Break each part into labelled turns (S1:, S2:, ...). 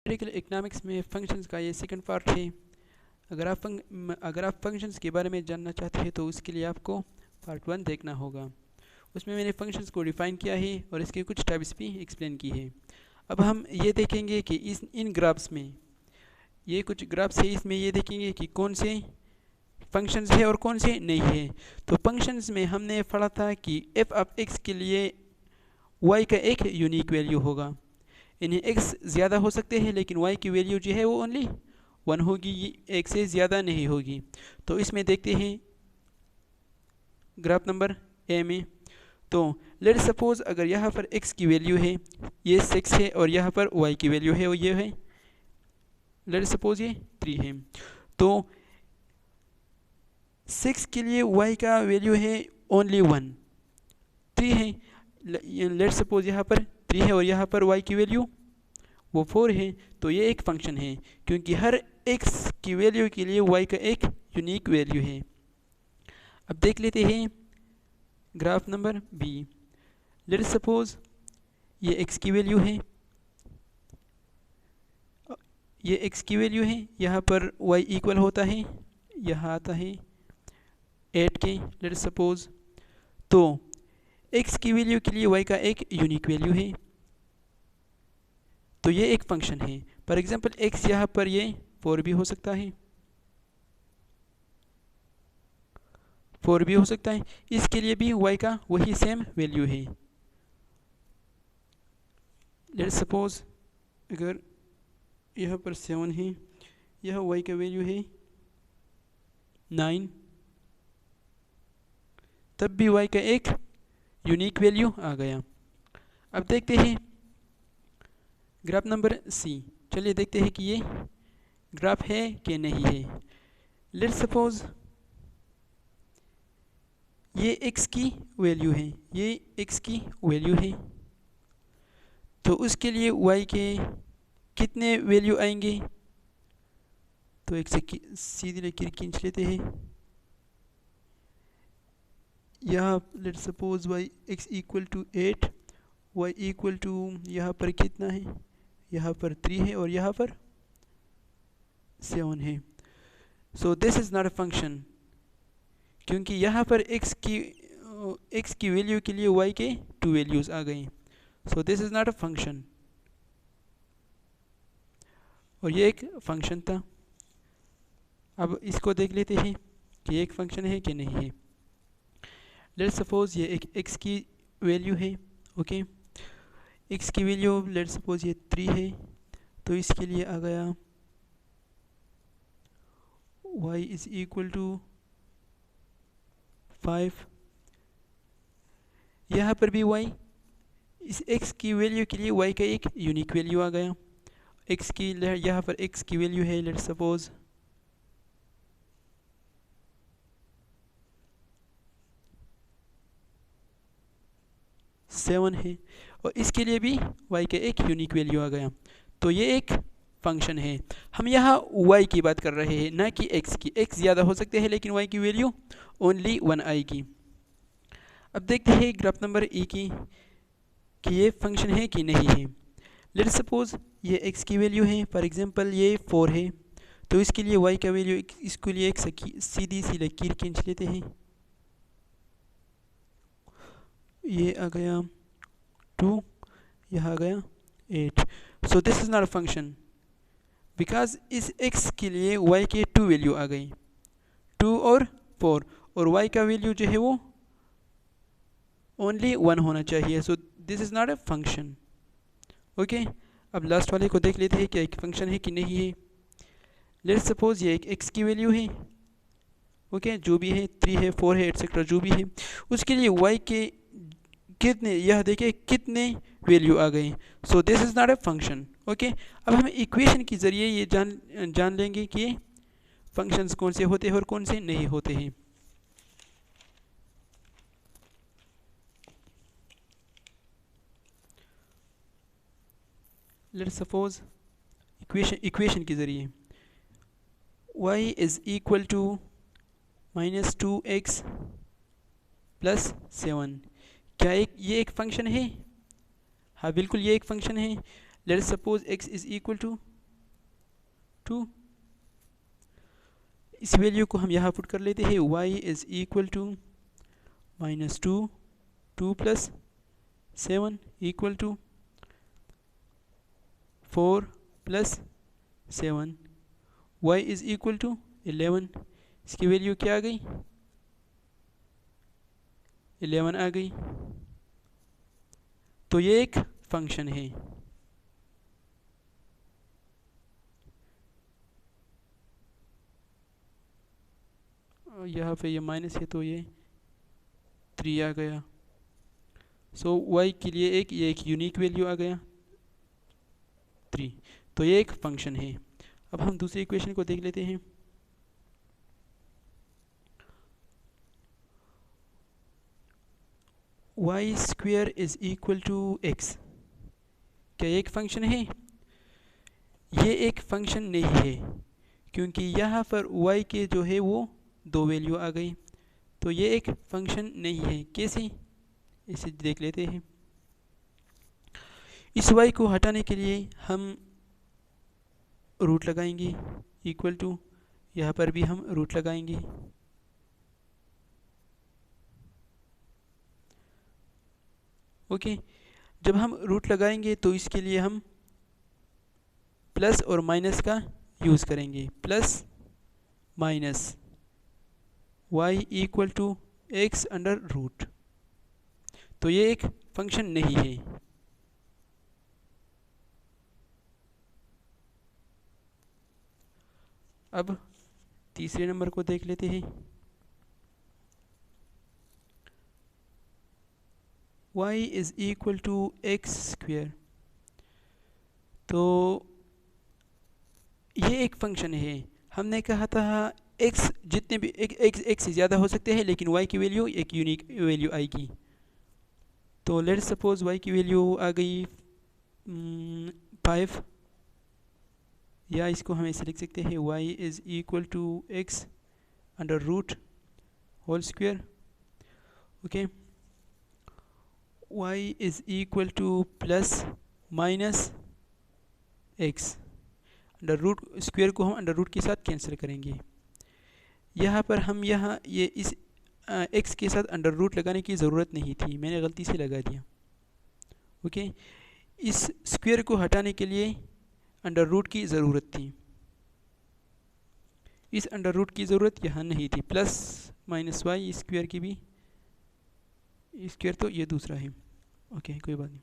S1: Numerical economics में functions का ये सेकंड पार्ट है। अगर आप फंक्शंस के बारे में जानना चाहते हैं तो उसके लिए आपको पार्ट 1 देखना होगा। उसमें मैंने फंक्शंस को डिफ़ाइन किया है और इसके कुछ टाइप्स भी एक्सप्लेन की है। अब हम ये देखेंगे कि इन ग्राफ्स में, ये कुछ ग्राफ्स है, इसमें ये देखेंगे कि कौन से फंक्शंस है और कौन से नहीं है। तो फंक्शंस में हमने पढ़ा था कि एफ ऑफ एक्स के लिए वाई का एक यूनिक वैल्यू होगा। इन्हें एक्स ज़्यादा हो सकते हैं लेकिन वाई की वैल्यू जो है वो ओनली 1 होगी, एक से ज़्यादा नहीं होगी। तो इसमें देखते हैं ग्राफ नंबर ए में। तो लेट्स सपोज अगर यहाँ पर x की वैल्यू है, ये 6 है, और यहाँ पर y की वैल्यू है, और ये है लेट्स सपोज ये 3 है। तो 6 के लिए y का वैल्यू है ओनली 1, 3 है। लेट्स सपोज यहाँ पर 3 है और यहाँ पर y की वैल्यू वो 4 है। तो ये एक फंक्शन है क्योंकि हर x की वैल्यू के लिए y का एक यूनिक वैल्यू है। अब देख लेते हैं graph number B. Let's suppose ये x की वैल्यू है, ये x की वैल्यू है, यहाँ पर y इक्वल होता है, यहाँ आता है 8 के। लेट्स सपोज तो x की वैल्यू के लिए y का एक यूनिक वैल्यू है, तो ये एक फंक्शन है। फॉर एग्जांपल x यहाँ पर ये 4 भी हो सकता है, 4 भी हो सकता है, इसके लिए भी y का वही सेम वैल्यू है। लेट्स सपोज अगर यहाँ पर 7 है, यह y का वैल्यू है 9, तब भी y का एक यूनिक वैल्यू आ गया। अब देखते हैं ग्राफ नंबर सी। चलिए देखते हैं कि ये ग्राफ है कि नहीं है। लेट्स सपोज ये x की वैल्यू है, ये x की वैल्यू है, तो उसके लिए y के कितने वैल्यू आएंगे। तो एक से सीधी लकीर खींच लेते हैं। यहाँ let's suppose y x equal to 8, y equal to यहाँ पर कितना है, यहाँ पर 3 है और यहाँ पर 7 है। So this is not a function, क्योंकि यहाँ पर x की वैल्यू के लिए y के 2 वैल्यूज़ आ गई। So this is not a function, और ये एक फंक्शन था। अब इसको देख लेते हैं कि एक फंक्शन है कि नहीं है। लेट्स सपोज ये एक x की वैल्यू है, ओके। x की वैल्यू लेट्स सपोज ये 3 है, तो इसके लिए आ गया y इज़ इक्वल टू 5। यहाँ पर भी y, इस x की वैल्यू के लिए y का एक यूनिक वैल्यू आ गया। x की यहाँ पर x की वैल्यू है लेट्स सपोज 7 है, और इसके लिए भी y का एक यूनिक वैल्यू आ गया। तो ये एक फंक्शन है। हम यहाँ y की बात कर रहे हैं, ना कि x की। x ज़्यादा हो सकते हैं लेकिन y की वैल्यू ओनली 1 आएगी। अब देखते हैं ग्राफ नंबर ई की कि ये फंक्शन है कि नहीं है। लेट्स सपोज ये x की वैल्यू है, फॉर एग्जांपल ये 4 है, तो इसके लिए y का वैल्यू, इसके लिए एक सीधी सी लकीर खींच लेते हैं। ये आ गया 2, यहाँ आ गया 8। So this is not a function because इस x के लिए y के 2 वैल्यू आ गई, 2 और 4, और y का वैल्यू जो है वो ओनली 1 होना चाहिए। So this is not a function, okay. अब लास्ट वाले को देख लेते हैं कि एक फंक्शन है कि नहीं है। लेट्स सपोज ये एक x की वैल्यू है, ओके, जो भी है 3 है, 4 है, एटसेट्रा जो भी है, उसके लिए y के कितने, यह देखिए कितने वैल्यू आ गए। So this is not a function, okay. अब हम इक्वेशन के ज़रिए ये जान लेंगे कि फंक्शंस कौन से होते हैं और कौन से नहीं होते हैं। लेट्स सपोज इक्वेशन के ज़रिए y is equal to -2x plus 7, क्या ये एक फंक्शन है? हाँ बिल्कुल, ये एक फंक्शन है। Let's suppose x is equal to 2। इस वैल्यू को हम यहाँ पुट कर लेते हैं, y is equal to -2, 2 + 7 equal to 4 + 7, y is equal to 11। इसकी वैल्यू क्या आ गई? 11 आ गई। तो ये एक फंक्शन है। यहाँ पे ये माइनस है तो ये 3 आ गया। सो y के लिए ये एक यूनिक वैल्यू आ गया 3। तो ये एक फंक्शन है। अब हम दूसरी इक्वेशन को देख लेते हैं। y² is equal to x। क्या ये एक फंक्शन है? ये एक फंक्शन नहीं है, क्योंकि यहाँ पर y के जो है वो 2 वैल्यू आ गई। तो ये एक फंक्शन नहीं है। कैसे? इसे देख लेते हैं। इस y को हटाने के लिए हम रूट लगाएंगे, इक्वल टू, यहाँ पर भी हम रूट लगाएंगे। ओके, जब हम रूट लगाएंगे तो इसके लिए हम प्लस और माइनस का यूज़ करेंगे। Plus minus y equal to x√। तो ये एक फंक्शन नहीं है। अब तीसरे नंबर को देख लेते हैं। y is equal to x²। तो ये एक फंक्शन है। हमने कहा था x जितने भी x से ज़्यादा हो सकते हैं, लेकिन y की वैल्यू एक यूनिक वैल्यू आएगी। तो लेट्स सपोज y की वैल्यू आ गई 5, या इसको हम ऐसे लिख सकते हैं, y is equal to x√² okay. y is equal to plus minus x। √² को हम अंडर रूट के साथ कैंसिल करेंगे। यहाँ पर हम ये इस x के साथ अंडर रूट लगाने की ज़रूरत नहीं थी, मैंने गलती से लगा दिया। ओके, इस स्क्वायर को हटाने के लिए अंडर रूट की ज़रूरत थी। इस अंडर रूट की ज़रूरत यहाँ नहीं थी। प्लस माइनस y स्क्वायर की भी स्क्वायर, तो ये दूसरा है। ओके, कोई बात नहीं।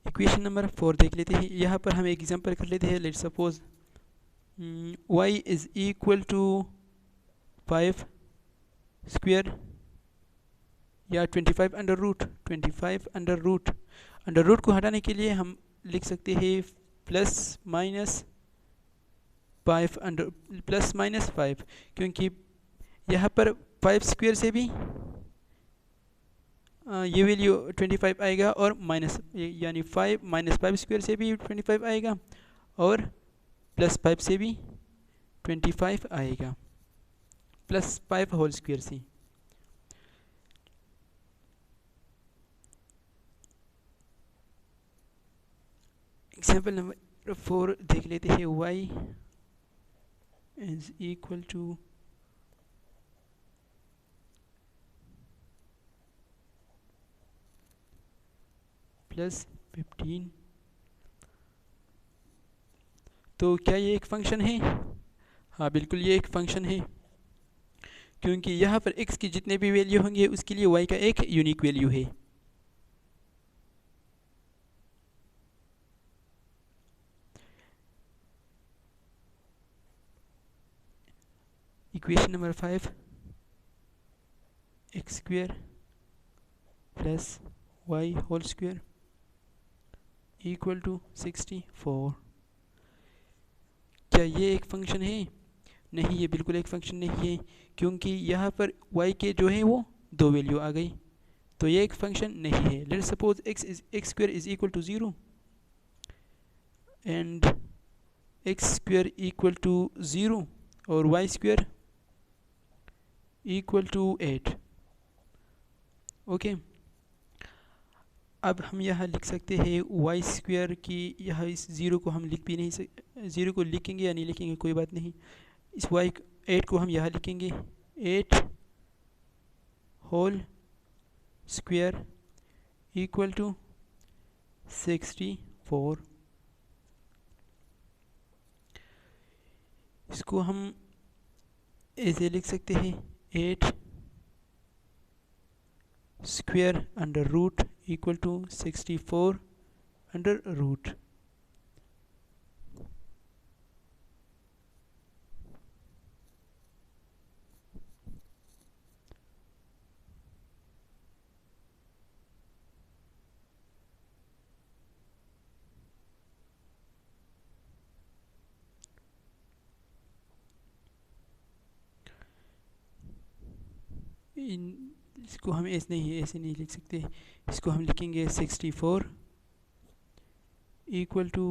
S1: इक्वेशन नंबर 4 देख लेते हैं। यहाँ पर हम एक एग्जांपल कर लेते हैं। Let's suppose y is equal to 5² या 25 अंडर रूट को हटाने के लिए हम लिख सकते हैं प्लस माइनस 5, क्योंकि यहाँ पर 5² से भी ये वैल्यू 25 आएगा, और माइनस यानी 5 से भी 25 आएगा, और +5 से भी 25 आएगा, +5 होल स्क्वायर से। एग्जाम्पल नंबर 4 देख लेते हैं। y is equal to +15। तो क्या ये एक फंक्शन है? हाँ, बिल्कुल ये एक फंक्शन है, क्योंकि यहाँ पर x की जितने भी वैल्यू होंगे उसके लिए y का एक यूनिक वैल्यू है। Equation number 5, x² plus y whole square equal to 64। क्या ये एक फंक्शन है? नहीं, ये बिल्कुल एक फंक्शन नहीं है, क्योंकि यहाँ पर y के जो है वो 2 वैल्यू आ गई, तो ये एक फंक्शन नहीं है। Let's suppose x² is equal to 0 and x² equal to 0 और y² इक्वल टू 8। ओके, अब हम यहाँ लिख सकते हैं वाई स्क्वायर की, यहाँ इस ज़ीरो को हम लिख भी नहीं सकते, ज़ीरो को लिखेंगे या नहीं लिखेंगे कोई बात नहीं, इस वाई 8 को हम यहाँ लिखेंगे 8 होल स्क्वायर इक्वल टू 64। इसको हम ऐसे लिख सकते हैं 8 square under root equal to 64 under root. इसको हम ऐसे नहीं लिख सकते, इसको हम लिखेंगे 64 इक्वल टू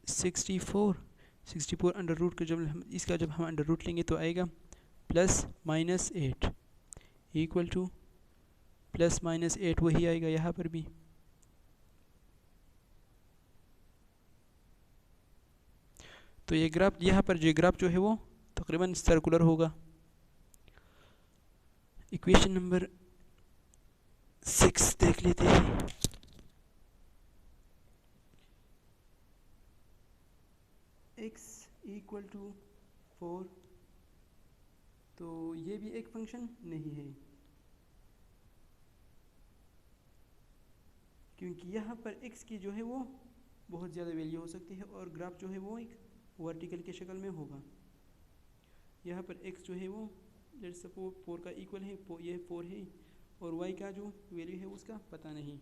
S1: 64 अंडर रूट का जब हम इसका जब हम अंडर रूट लेंगे तो आएगा plus minus 8 equal to plus minus 8 वही आएगा यहाँ पर भी। तो ये ग्राफ यहाँ पर जो ग्राफ जो है वो तकरीबन सर्कुलर होगा। इक्वेशन नंबर 6 देख लेते हैं। x इक्वल टू 4, तो ये भी एक फंक्शन नहीं है क्योंकि यहाँ पर x की जो है वो बहुत ज़्यादा वैल्यू हो सकती है और ग्राफ जो है वो एक वर्टिकल के शक्ल में होगा। यहाँ पर x जो है वो लेट्स सपोज 4 का इक्वल है, ये 4 है और y का जो वैल्यू है उसका पता नहीं।